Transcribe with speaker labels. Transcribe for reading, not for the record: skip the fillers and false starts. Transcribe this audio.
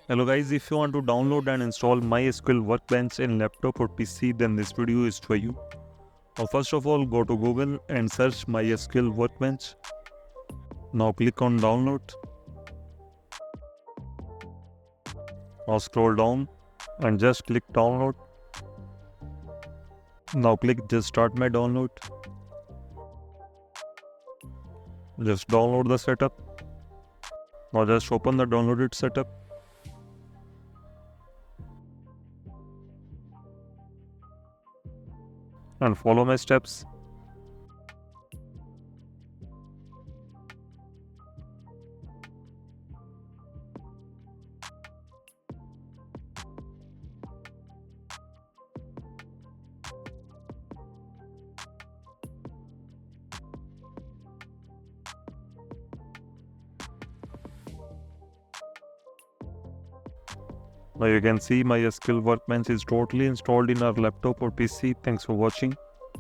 Speaker 1: Hello guys, if you want to download and install Mysql Workbench in laptop or PC, then this video is for you. Now first of all, go to Google and search Mysql Workbench. Now click on download. Now scroll down and just click download. Now click just start my download. Just download the setup. Now just open the downloaded setup. And follow my steps. Now you can see Mysql Workbench is totally installed in our laptop or PC. Thanks for watching.